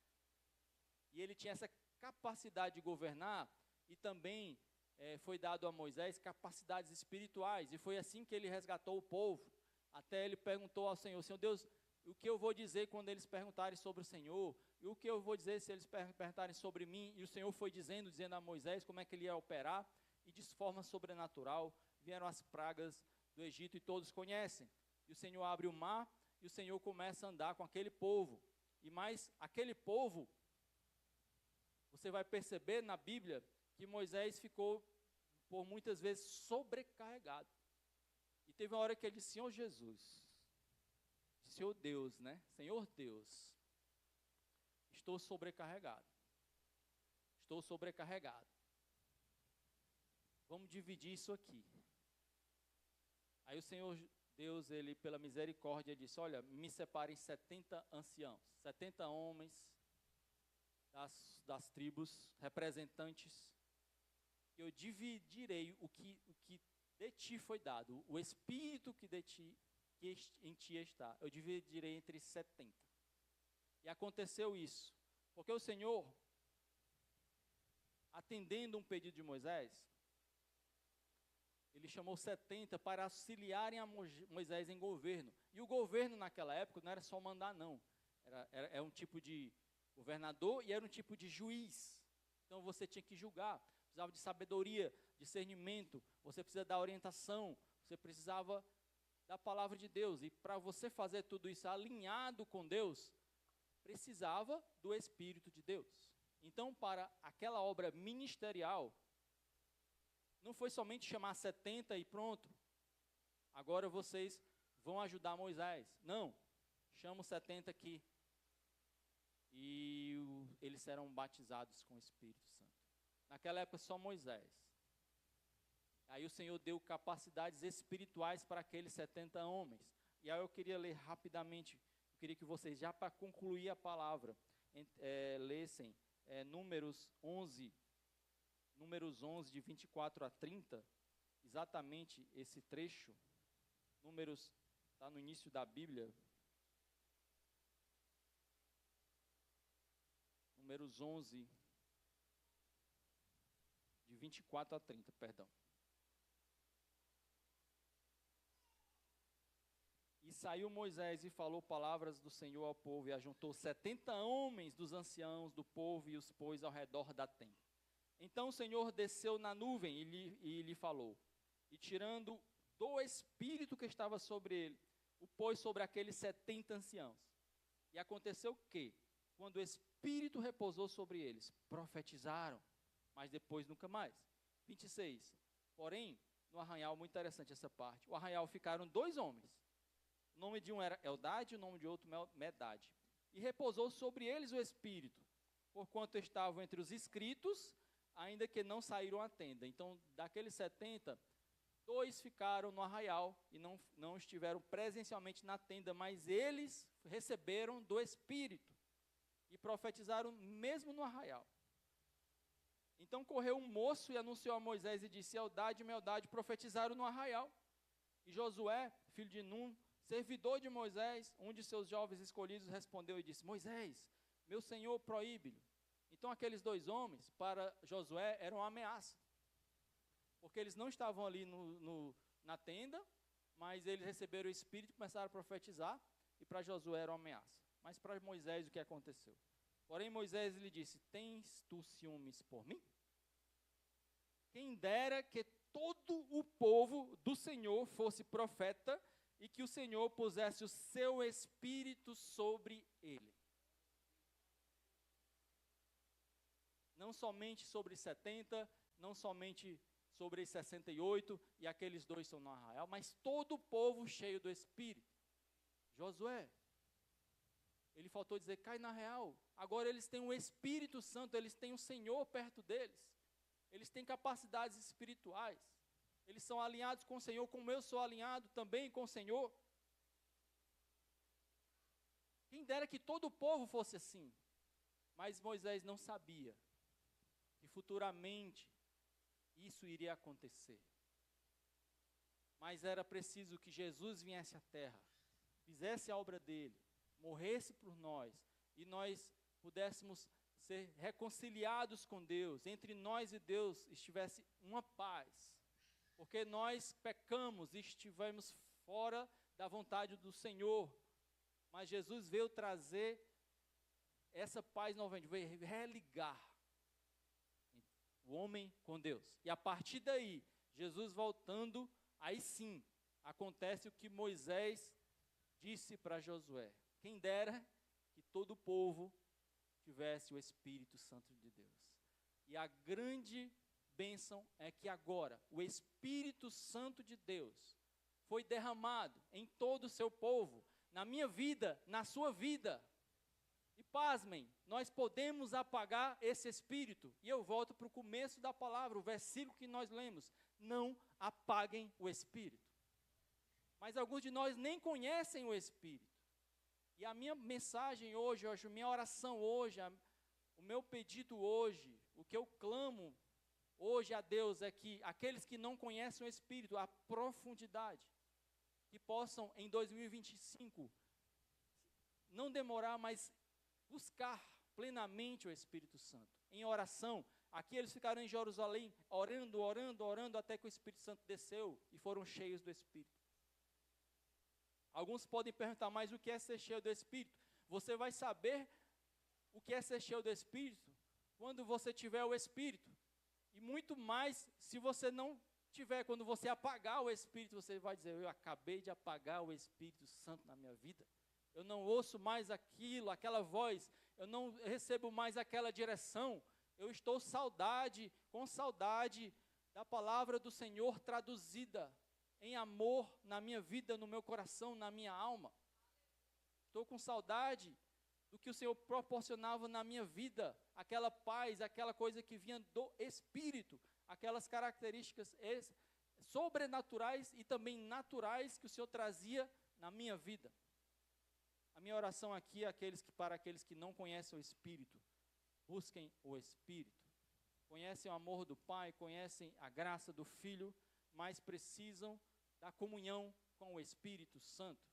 E ele tinha essa capacidade de governar, e também foi dado a Moisés capacidades espirituais. E foi assim que ele resgatou o povo. Até ele perguntou ao Senhor: Senhor Deus, o que eu vou dizer quando eles perguntarem sobre o Senhor? E o que eu vou dizer se eles perguntarem sobre mim? E o Senhor foi dizendo a Moisés como é que ele ia operar, e de forma sobrenatural vieram as pragas do Egito, e todos conhecem. E o Senhor abre o mar, e o Senhor começa a andar com aquele povo. E mais, aquele povo, você vai perceber na Bíblia que Moisés ficou por muitas vezes sobrecarregado. E teve uma hora que ele disse: Senhor Jesus, Senhor Deus, né? Senhor Deus, estou sobrecarregado. Estou sobrecarregado. Vamos dividir isso aqui. Aí o Senhor Deus, ele pela misericórdia disse: olha, me separem 70 anciãos, 70 homens das tribos, representantes, que eu dividirei o que de ti foi dado, o Espírito que em ti está, eu dividirei entre 70. E aconteceu isso, porque o Senhor, atendendo um pedido de Moisés, ele chamou 70 para auxiliarem a Moisés em governo. E o governo naquela época não era só mandar, não. Era um tipo de governador e era um tipo de juiz. Então você tinha que julgar, precisava de sabedoria, discernimento, você precisa da orientação, você precisava da palavra de Deus. E para você fazer tudo isso alinhado com Deus, precisava do Espírito de Deus. Então, para aquela obra ministerial, não foi somente chamar 70 e pronto, agora vocês vão ajudar Moisés. Não, chama os 70 aqui. E eles serão batizados com o Espírito Santo. Naquela época só Moisés. Aí o Senhor deu capacidades espirituais para aqueles 70 homens. E aí eu queria ler rapidamente, eu queria que vocês, já para concluir a palavra, lessem Números 11, de 24 a 30, exatamente esse trecho. Números está no início da Bíblia. Números 11, 24 a 30, perdão. E saiu Moisés e falou palavras do Senhor ao povo, e ajuntou 70 homens dos anciãos do povo e os pôs ao redor da tenda. Então o Senhor desceu na nuvem e lhe falou, e tirando do espírito que estava sobre ele, o pôs sobre aqueles 70 anciãos. E aconteceu que, quando o espírito repousou sobre eles, profetizaram, mas depois nunca mais. 26. Porém, no arraial, muito interessante essa parte, o arraial ficaram 2 homens. O nome de um era Eldade, o nome de outro Medade. E repousou sobre eles o espírito, porquanto estavam entre os inscritos, ainda que não saíram à tenda. Então, daqueles 70, 2 ficaram no arraial e não estiveram presencialmente na tenda, mas eles receberam do espírito e profetizaram mesmo no arraial. Então correu um moço e anunciou a Moisés e disse, Eldade e Meldade profetizaram no arraial. E Josué, filho de Num, servidor de Moisés, um de seus jovens escolhidos, respondeu e disse, Moisés, meu senhor proíbe-lhe. Então aqueles 2 homens, para Josué, eram uma ameaça. Porque eles não estavam ali na tenda, mas eles receberam o Espírito e começaram a profetizar, e para Josué era uma ameaça. Mas para Moisés o que aconteceu? Porém Moisés lhe disse, tens tu ciúmes por mim? Quem dera que todo o povo do Senhor fosse profeta, e que o Senhor pusesse o seu Espírito sobre ele. Não somente sobre 70, não somente sobre 68, e aqueles 2 estão no arraial, mas todo o povo cheio do Espírito. Josué, ele faltou dizer, cai na real. Agora eles têm o Espírito Santo, eles têm o Senhor perto deles. Eles têm capacidades espirituais. Eles são alinhados com o Senhor, como eu sou alinhado também com o Senhor. Quem dera que todo o povo fosse assim. Mas Moisés não sabia que futuramente isso iria acontecer. Mas era preciso que Jesus viesse à terra, fizesse a obra dele, morresse por nós, e nós pudéssemos ser reconciliados com Deus, entre nós e Deus estivesse uma paz, porque nós pecamos e estivemos fora da vontade do Senhor, mas Jesus veio trazer essa paz novamente, veio religar o homem com Deus. E a partir daí, Jesus voltando, aí sim, acontece o que Moisés disse para Josué. Quem dera que todo o povo tivesse o Espírito Santo de Deus. E a grande bênção é que agora o Espírito Santo de Deus foi derramado em todo o seu povo, na minha vida, na sua vida. E pasmem, nós podemos apagar esse Espírito. E eu volto para o começo da palavra, o versículo que nós lemos. Não apaguem o Espírito. Mas alguns de nós nem conhecem o Espírito. E a minha mensagem hoje, a minha oração hoje, o meu pedido hoje, o que eu clamo hoje a Deus é que aqueles que não conhecem o Espírito, a profundidade, que possam em 2025 não demorar, mas buscar plenamente o Espírito Santo. Em oração, aqui eles ficaram em Jerusalém, orando, até que o Espírito Santo desceu e foram cheios do Espírito. Alguns podem perguntar, mas o que é ser cheio do Espírito? Você vai saber o que é ser cheio do Espírito quando você tiver o Espírito. E muito mais se você não tiver, quando você apagar o Espírito, você vai dizer, eu acabei de apagar o Espírito Santo na minha vida. Eu não ouço mais aquilo, aquela voz, eu não recebo mais aquela direção. Eu estou com saudade da palavra do Senhor traduzida em amor na minha vida, no meu coração, na minha alma. Estou com saudade do que o Senhor proporcionava na minha vida, aquela paz, aquela coisa que vinha do Espírito, aquelas características sobrenaturais e também naturais que o Senhor trazia na minha vida. A minha oração aqui é para aqueles que não conhecem o Espírito, busquem o Espírito. Conhecem o amor do Pai, conhecem a graça do Filho, mas precisam da comunhão com o Espírito Santo.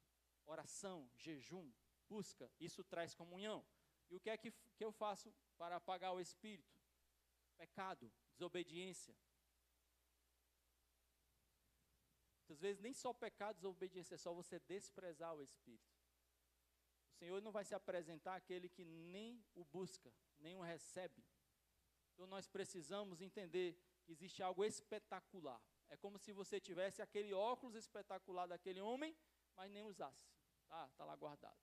Oração, jejum, busca, isso traz comunhão. E o que é que eu faço para apagar o Espírito? Pecado, desobediência. Muitas vezes nem só pecado, desobediência, é só você desprezar o Espírito. O Senhor não vai se apresentar àquele que nem o busca, nem o recebe. Então nós precisamos entender que existe algo espetacular. É como se você tivesse aquele óculos espetacular daquele homem, mas nem usasse. Tá lá guardado.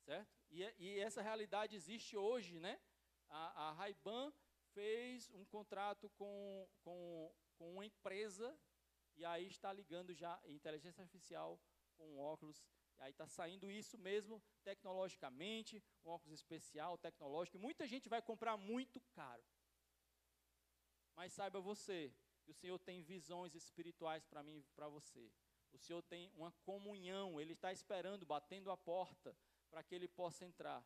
Certo? E essa realidade existe hoje, né? A Ray-Ban fez um contrato com uma empresa, e aí está ligando já inteligência artificial com óculos. E aí está saindo isso mesmo tecnologicamente, um óculos especial, tecnológico. E muita gente vai comprar muito caro. Mas saiba você, que o Senhor tem visões espirituais para mim e para você. O Senhor tem uma comunhão, Ele está esperando, batendo a porta, para que Ele possa entrar.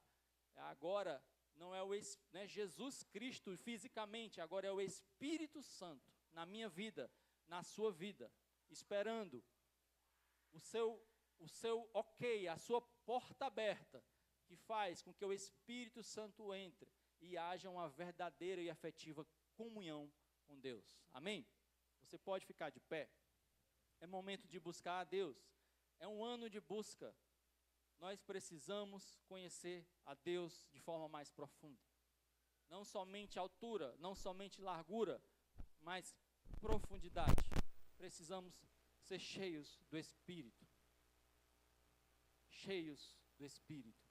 Agora, não é Jesus Cristo fisicamente, agora é o Espírito Santo na minha vida, na sua vida, esperando o seu ok, a sua porta aberta, que faz com que o Espírito Santo entre e haja uma verdadeira e afetiva comunhão com Deus. Amém? Você pode ficar de pé. É momento de buscar a Deus. É um ano de busca. Nós precisamos conhecer a Deus de forma mais profunda. Não somente altura, não somente largura, mas profundidade. Precisamos ser cheios do Espírito. Cheios do Espírito.